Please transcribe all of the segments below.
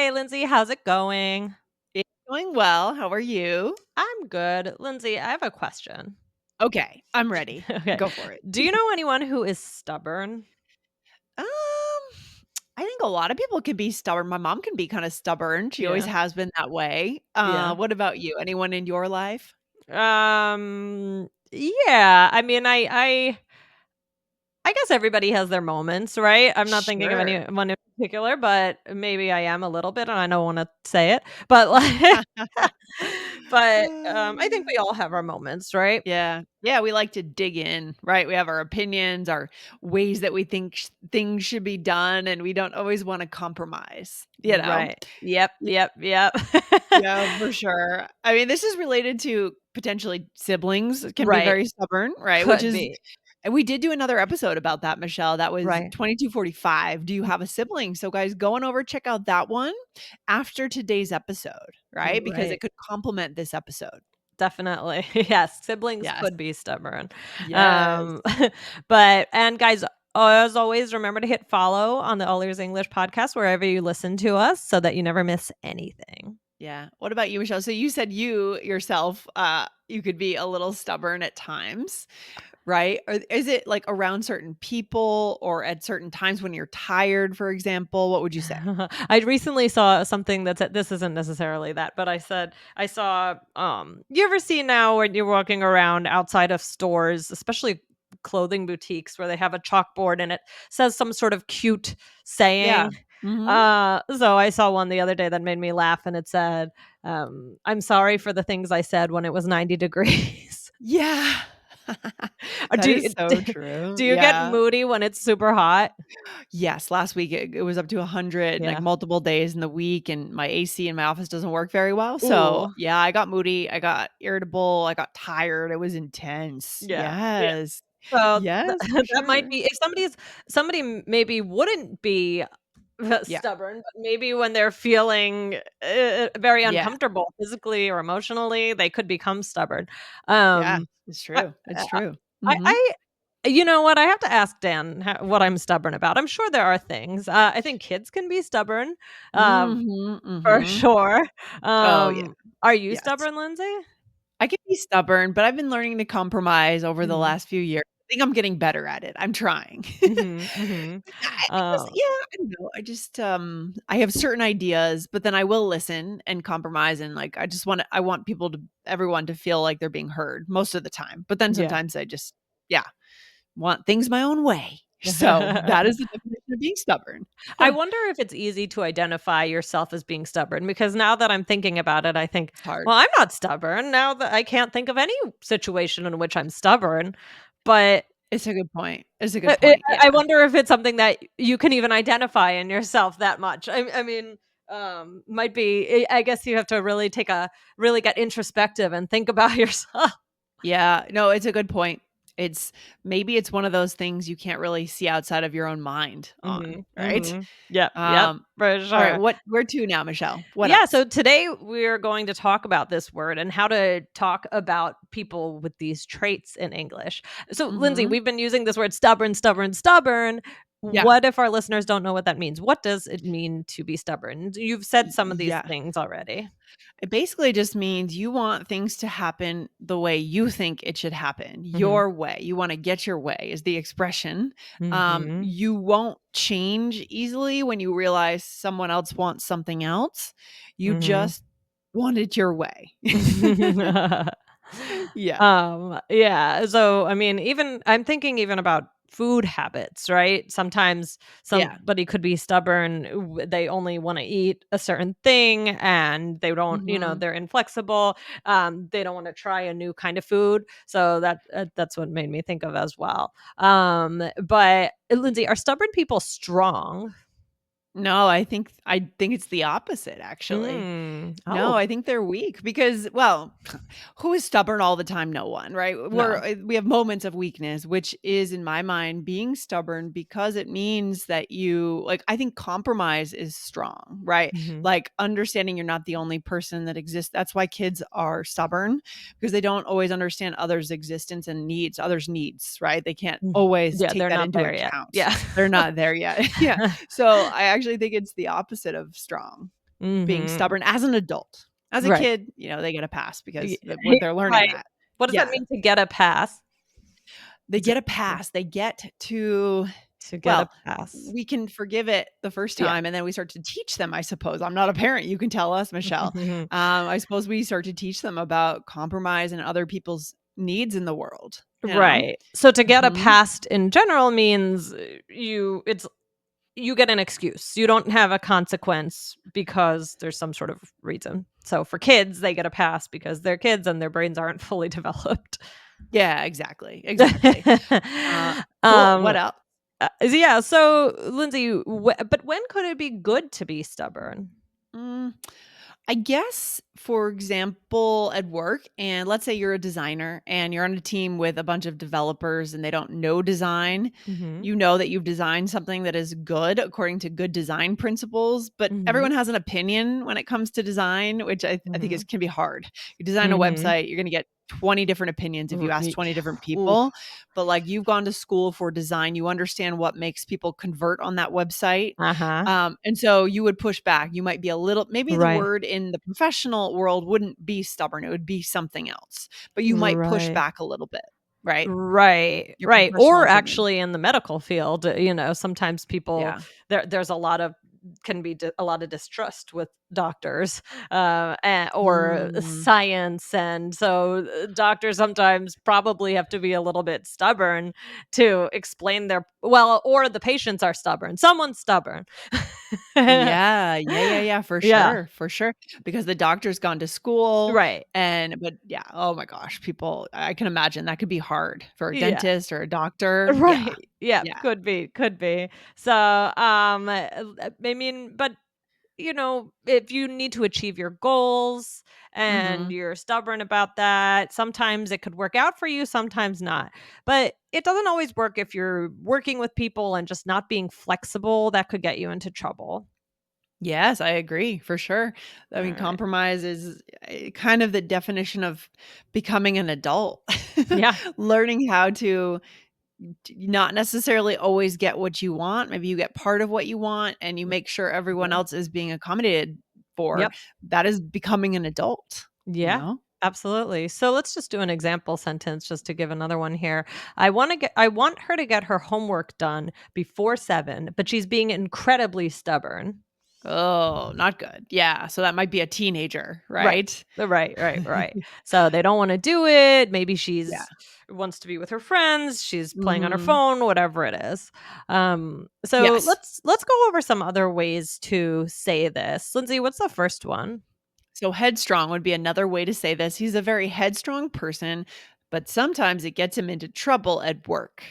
Hey, Lindsay, how's it going? It's going well. How are you? I'm good. Lindsay, I have a question. Okay, I'm ready. Okay. Go for it. Do you know anyone who is stubborn? Um, I think a lot of people can be stubborn. My mom can be kind of stubborn. She always Yeah. has been that way. Yeah. What about you? Anyone in your life? Yeah. I guess everybody has their moments, right? I'm not thinking of Sure. anyone in particular, but maybe I am a little bit and I don't want to say it. But like I think we all have our moments, right? Yeah. Yeah, we like to dig in, right? We have our opinions, our ways that we think things should be done, and we don't always want to compromise, you know? Right. Yep, yep, yep. Yeah, for sure. I mean, this is related to potentially siblings can be Right. very stubborn, right? Which Could is be. and we did do another episode about that, Michelle. That was Right. 2245. Do you have a sibling? So guys, go on over, check out that one after today's episode, right? Because it Right. could complement this episode. Definitely. Yes, siblings Yes. could be stubborn. Yes. Um, but guys, as always, remember to hit follow on the All Ears English podcast wherever you listen to us so that you never miss anything. Yeah. What about you, Michelle? So you said you yourself, you could be a little stubborn at times. Right? Or is it, like, around certain people or at certain times when you're tired, for example? What would you say? I recently saw something that said this isn't necessarily that, but I saw you ever see now when you're walking around outside of stores, especially clothing boutiques where they have a chalkboard and it says some sort of cute Yeah. saying. Mhm. So I saw one the other day that made me laugh and it said, I'm sorry for the things I said when it was 90 degrees. Yeah. Do That you is so true. do you get Yeah. moody when it's super hot? Yes, last week it was up to 100, like, Yeah. multiple days in the week, and my AC in my office doesn't work very well, so, Ooh. yeah, I got moody, I got irritable, I got tired, it was intense. Yeah. Yeah. Yes. So, Yes, for that might sure. be if somebody maybe wouldn't be Yeah. stubborn, but maybe when they're feeling, very Yeah. uncomfortable physically or emotionally, they could become stubborn. Yeah. Um, It's I true. It's true. I Mhm. I you know what? I have to ask Dan what I'm stubborn about. I'm sure there are things. I think kids can be stubborn, um, Mhm, for mhm. sure. Oh, yeah. Are you Yes. stubborn, Lindsay? I can be stubborn, but I've been learning to compromise over the Mhm. last few years. I think I'm getting better at it. I'm trying. Mhm, mhm. I just yeah, I don't know. I just, I have certain ideas, but then I will listen and compromise and, like, I want people to everyone to feel like they're being heard most of the time. But then Yeah. sometimes I just yeah, want things my own way. So, that is the definition of being stubborn. I wonder if it's easy to identify yourself as being stubborn because now that I'm thinking about it, I think, It's hard. well, I'm not stubborn. Now that I can't think of any situation in which I'm stubborn, but It's a good point. It's a good I point. Yeah. I wonder if it's something that you can even identify in yourself that much. I mean, might be. I guess you have to really get introspective and think about yourself. Yeah, no, it's a good point. It's maybe it's one of those things you can't really see outside of your own mind on, Mhm, right? mhm. Yep, yep, Um, for all right, sure. where to now, Michelle? What Yeah, else? so today we're going to talk about this word and how to talk about people with these traits in English. So, Lindsay, Mhm. we've been using this word stubborn, stubborn, stubborn. Yeah. What if our listeners don't know what that means? What does it mean to be stubborn? You've said some of these Yeah. things already. It basically just means you want things to happen the way you think it should happen, Mhm. your way. You wanna get your way is the expression. Mhm. You won't change easily when you realize someone else wants something else. You Mhm. just want it your way. Yeah. Yeah, so, I mean, even I'm thinking even about food habits, right? Sometimes Yeah. somebody could be stubborn, they only wanna eat a certain thing, and they don't Mhm. they're inflexible, they don't wanna try a new kind of food, so that's what made me think of as well. But, Lindsay, are stubborn people strong? No, I think it's the opposite, actually. Mm. No, Oh, I think they're weak because, well, who is stubborn all the time? No one, right? no. We have moments of weakness, which is in my mind being stubborn because it means that you like I think compromise is strong, right? Mhm. Like understanding you're not the only person that exists. That's why kids are stubborn because they don't always understand others' existence and needs, others' needs, right? They can't Mm. always Yeah, take they're that not into there yet. account. Yeah. They're not there yet. Yeah. So I actually think it's the opposite of strong. being Mhm. stubborn as an adult. As a Right. kid, they get a pass Ye because they're learning Right. that. What does that Yeah, mean to get a pass? they Is it get a pass. They get to to get a well, pass? we can forgive it the first Yeah. time, and then we start to teach them, I suppose. I'm not a parent, you can tell us, Michelle. I suppose we start to teach them about compromise and other people's needs in the world, you know? Right. So to get a Mhm. pass in general means, you get an excuse. You don't have a consequence because there's some sort of reason. So for kids, they get a pass because they're kids and their brains aren't fully developed. Yeah, exactly, exactly. Cool, what Um, else? yeah, so Lindsay, but when could it be good to be stubborn? Mm. I guess, for example, at work, and let's say you're a designer and you're on a team with a bunch of developers and they don't know design. Mhm. You know that you've designed something that is good according to good design principles, but Mhm. everyone has an opinion when it comes to design, which I think Mhm. can be hard. You design a Mhm. website, you're going to get 20 different opinions if you R ask y 20 different people. Oof. But like you've gone to school for design, you understand what makes people convert on that website. Uh-huh. And so you would push back. You might be a little maybe the Right. word in the professional world wouldn't be stubborn, it would be something else, but you might push Right. back a little bit, right? Right, Your right, professional or opinion. actually in the medical field, sometimes people Yeah. there's a lot of can be a lot of distrust with doctors, or Mm. science, and so, doctors sometimes probably have to be a little bit stubborn to explain or the patients are stubborn. Someone's stubborn. Yeah, yeah, yeah, yeah, for Yeah, sure, for sure, because the doctor's gone to school right. but yeah, oh my gosh, people I can imagine that could be hard for a Yeah. dentist or a doctor. Yeah. Right. Yeah, Yeah. could be, could be. So, I mean, but if you need to achieve your goals and Mhm. you're stubborn about that, sometimes it could work out for you, sometimes not. But it doesn't always work if you're working with people and just not being flexible. That could get you into trouble. Yes, I agree for sure. I All mean, right. compromise is kind of the definition of becoming an adult, Yeah. learning how to not necessarily always get what you want. Maybe you get part of what you want and you make sure everyone Mhm. else is being accommodated for. Yep. That is becoming an adult, you Yeah. know? Absolutely. So let's just do an example sentence just to give another one here. I want her to get her homework done before 7, but she's being incredibly stubborn. Oh, not good. Yeah. So that might be a teenager, Right. right? Right. So they don't wanna do it. Maybe Yeah. she's wants to be with her friends, she's playing on her Hmm. phone, whatever it is. So Yes. let's go over some other ways to say this. Lindsay, what's the first one? So headstrong would be another way to say this. He's a very headstrong person, but sometimes it gets him into trouble at work.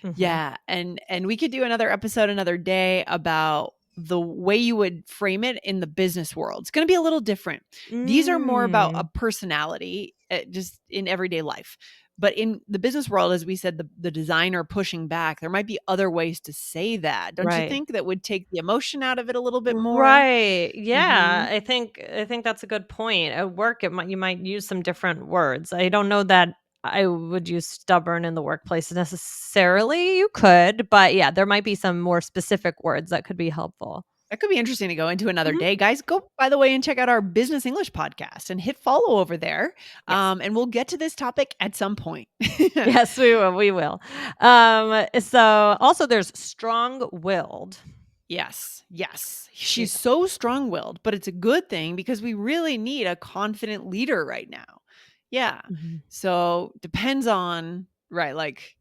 Mhm. Yeah, and we could do another episode another day about the way you would frame it in the business world. It's going to be a little different. These are more about a Mm. personality just in everyday life. But in the business world, as we said, the designer pushing back, there might be other ways to say that. Don't you Right. think that would take the emotion out of it a little bit more? Right. Yeah. Mhm. I think that's a good point. At work, you might use some different words. I don't know that I would use stubborn in the workplace necessarily. You could, but yeah, there might be some more specific words that could be helpful. That could be interesting to go into another Mhm. day. Guys, go, by the way, and check out our Business English podcast and hit follow over there. Yes. And we'll get to this topic at some point. Yes, we will. We will. So also there's strong-willed. Yes, yes. Yeah. She's so strong willed, but it's a good thing because we really need a confident leader right now. Yeah. Mhm. So depends on, right, like,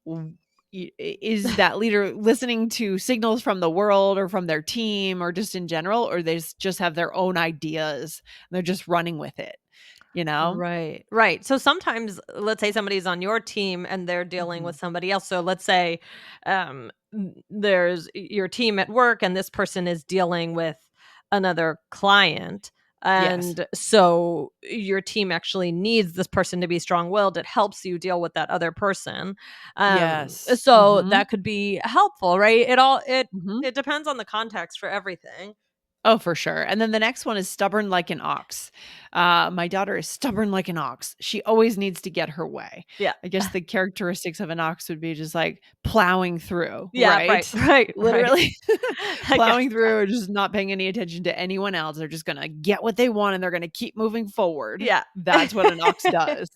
w- is that leader listening to signals from the world or from their team or just in general, or they just have their own ideas and they're just running with it, you know? Right, right. So sometimes, let's say somebody's on your team and they're dealing with Mhm. somebody else. So let's say there's your team at work and this person is dealing with another client. Yes. And so your team actually needs this person to be strong willed. It helps you deal with that other person. Yes. So Mhm. that could be helpful, right? Mhm. It depends on the context for everything. Oh, for sure. And then the next one is stubborn like an ox. My daughter is stubborn like an ox. She always needs to get her way. Yeah. I guess the characteristics of an ox would be just like plowing through, Yeah, right, right? right, right. Literally I guess plowing so. through or just not paying any attention to anyone else. They're just going to get what they want and they're going to keep moving forward. Yeah. That's what an ox does.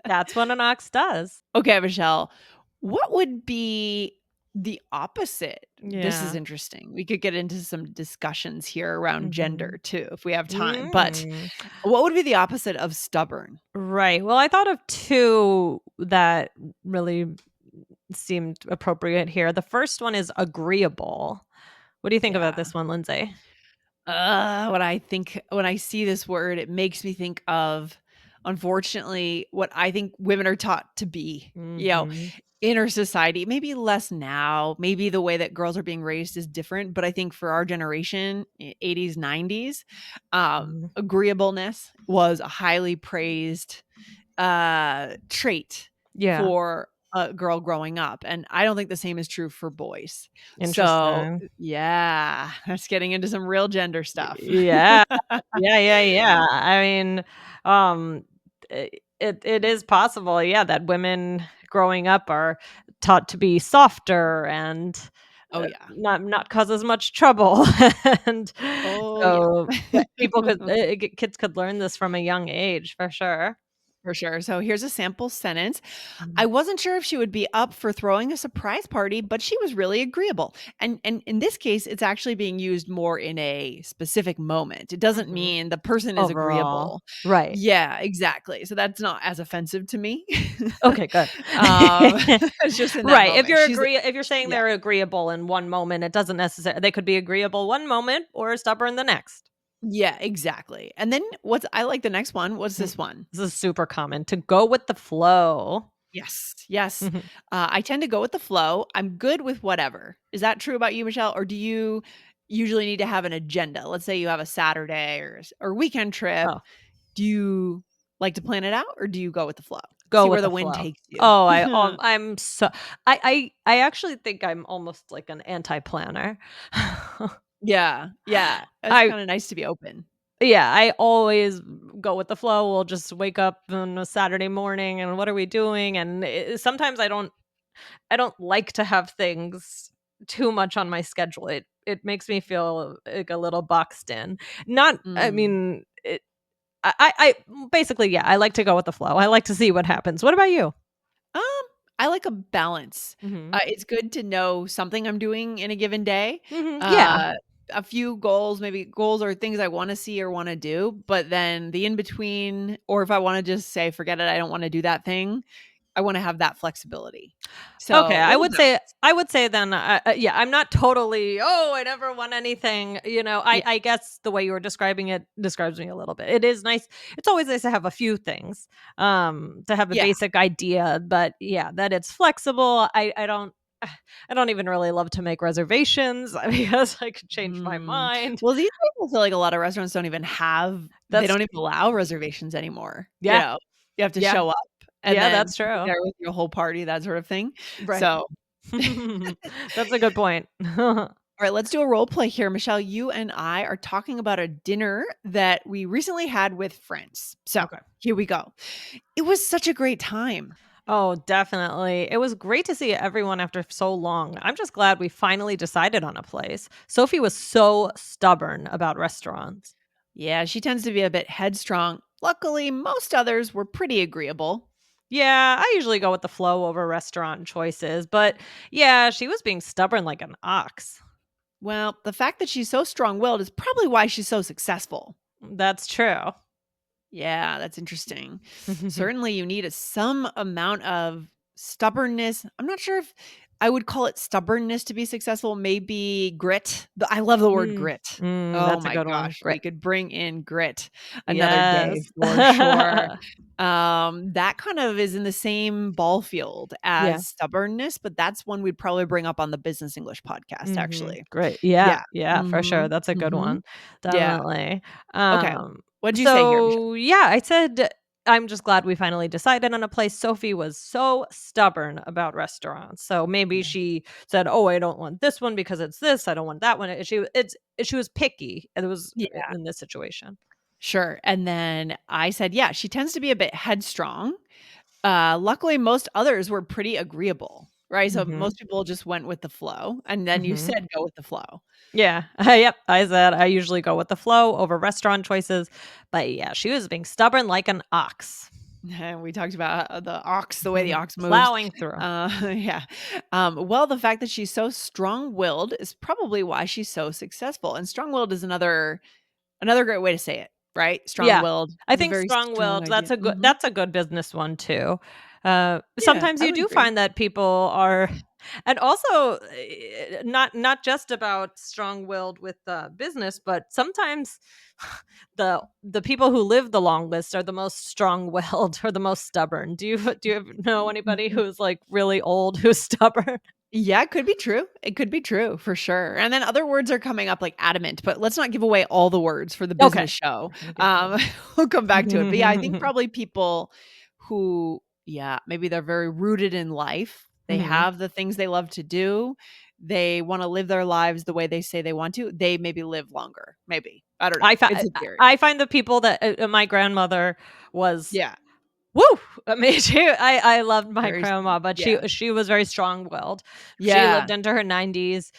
That's what an ox does. Okay, Michelle, what would be the opposite? This is Yeah. interesting. We could get into some discussions here around Mhm. gender too, if we have time. But Mm. what would be the opposite of stubborn? Right. Well, I thought of 2 that really seemed appropriate here. The first one is agreeable. What do you think about Yeah. this one, Lindsay? When I see this word, it makes me think of, unfortunately, what I think women are taught to be, Mhm. in our society. Maybe less now. Maybe the way that girls are being raised is different. But I think for our generation, 80s, 90s, Mhm. agreeableness was a highly praised trait Yeah. for a girl growing up, and I don't think the same is true for boys. So, Interesting. yeah, that's getting into some real gender stuff. Yeah. Yeah, yeah, yeah. I mean, um, it is possible, yeah, that women growing up are taught to be softer and, Oh, yeah. not cause as much trouble, and Oh, yeah. so that people could kids could learn this from a young age for sure. For sure. So here's a sample sentence. I Mhm. wasn't sure if she would be up for throwing a surprise party, but she was really agreeable. And in this case, it's actually being used more in a specific moment. It doesn't Mhm. mean the person is Overall. agreeable. Right. Yeah, exactly. So that's not as offensive to me. Okay, good. um, it's just in that Right, moment. if you're saying Yeah, they're agreeable in one moment, it doesn't necessarily they could be agreeable one moment or stubborn the next. yeah, exactly. And then I like the next one. What's Mhm. this one? This is super common, to go with the flow. Yes, yes. Mhm. I tend to go with the flow. I'm good with whatever. Is that true about you, Michelle? Or do you usually need to have an agenda? Let's say you have a Saturday or weekend trip. Oh, Do you like to plan it out or do you go with the flow? go See where with the the wind flow. takes you. Oh, I'm so I actually think I'm almost like an anti-planner. Yeah, yeah. It's I kind of nice to be open. Yeah, I always go with the flow. We'll just wake up on a Saturday morning and what are we doing? And sometimes I don't like to have things too much on my schedule. It makes me feel like a little boxed in. Not I Mm. mean, basically, yeah, I like to go with the flow. I like to see what happens. What about you? Um, I like a balance. Mhm. It's good to know something I'm doing in a given day. Mhm. Yeah. Uh, a few goals, maybe goals or things I want to see or want to do, but then the in between, or if I want to just say, forget it, I don't want to do that thing, I want to have that flexibility. Okay, So a little balance. I would say then, yeah, I'm not totally, "Oh, I never want anything," Yeah. I guess the way you were describing it describes me a little bit. It is nice it's always nice to have a few things, to have a Yeah. basic idea, but yeah, that it's flexible. I don't even really love to make reservations because I could change my Mm. mind. Well, these days I feel like a lot of restaurants don't even they That's don't even allow reservations anymore. Yeah, You have to yeah, show up and yeah, then that's be true. there with your whole party, that sort of thing. Right. So That's a good point. all right, let's do a role play here. Michelle, you and I are talking about a dinner that we recently had with friends. So Okay. here we go. It was such a great time. Oh, definitely. It was great to see everyone after so long. I'm just glad we finally decided on a place. Sophie was so stubborn about restaurants. Yeah, she tends to be a bit headstrong. Luckily, most others were pretty agreeable. Yeah, I usually go with the flow over restaurant choices, but yeah, she was being stubborn like an ox. Well, the fact that she's so strong willed is probably why she's so successful. That's true. Yeah, that's interesting. Certainly, you need some amount of stubbornness. I'm not sure if I would call it stubbornness to be successful. Maybe grit. I love the word grit. Oh That's a my good one. gosh, we Great. could bring in grit another day Yes. for sure. That kind of is in the same ball field Yeah. as stubbornness, but that's one we'd probably bring up on the Business English podcast, actually. Great. Yeah. Yeah. Yeah, for sure. Mhm. That's a good Mhm. one. Yeah. Definitely. Okay. Um, What'd you say here, Michelle? so yeah, I said I'm just glad we finally decided on a place. Sophie was so stubborn about restaurants. So maybe Yeah. she said, "Oh, I don't want this one because it's this. I don't want that one." She was picky. It was Yeah. in this situation. Sure, and then I said, "Yeah, she tends to be a bit headstrong." Luckily, most others were pretty agreeable, right? So Mhm. most people just went with the flow, and then you Mhm. said, "Go with the flow." Yeah. Yep. I said I usually go with the flow over restaurant choices, but yeah, she was being stubborn like an ox. And we talked about, the ox, the way the ox moves. Plowing through. Yeah. Well, the fact that she's so strong-willed is probably why she's so successful, and strong-willed is another great way to say it, right? Yeah. Strong-willed I is a think very strong strong-willed, idea. Mhm. that's a good business one too. Yeah, Sometimes I you would do agree. find that people are and also, not just about strong-willed with, business, but sometimes the people who live the longest are the most strong-willed or the most stubborn. Do you know anybody who's, like, really old who's stubborn? Yeah, it could be true. It could be true for sure. And then other words are coming up like adamant, but let's not give away all the words for the business Okay. show. We're gonna give away We'll come back to it. But yeah, I think the probably people who, yeah, maybe they're very rooted in life. They Mhm. have the things they love to do. They want to live their lives the way they say they want to. They maybe live longer. Maybe. I don't know. I fi It's a I theory. I find the people that my grandmother was Yeah. woo! I mean, I loved my Very, grandma, but yeah. she was very strong-willed. She lived Yeah. into her 90s.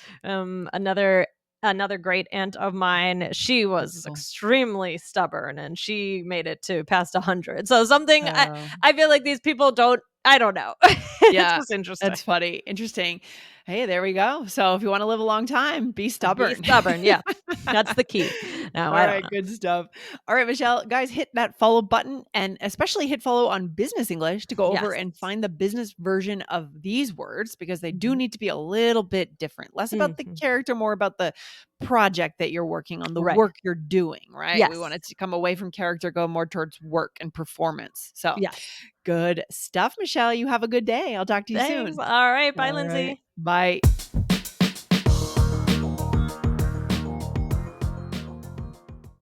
Another great aunt of mine, she was Oh, extremely stubborn, and she made it to past 100. So something oh. I feel like these people don't I don't know. It's Yeah, just interesting. that's funny. Interesting. Hey, there we go. So if you wanna live a long time, be Be stubborn. stubborn, yeah. That's the key. No, All I don't right, know. good stuff. All right, Michelle, guys, hit that follow button and especially hit follow on Business English to go over Yes. and find the business version of these words because they do Mhm. need to be a little bit different. Less about the Mhm. character, more about the project that you're working on, the Right. work you're doing, right? We want Yes. it to come away from character, go more towards work and performance. So Yes. good stuff, Michelle. You have a good day. I'll talk to you Thanks. soon. All right. Bye, All right. Lindsay. Bye.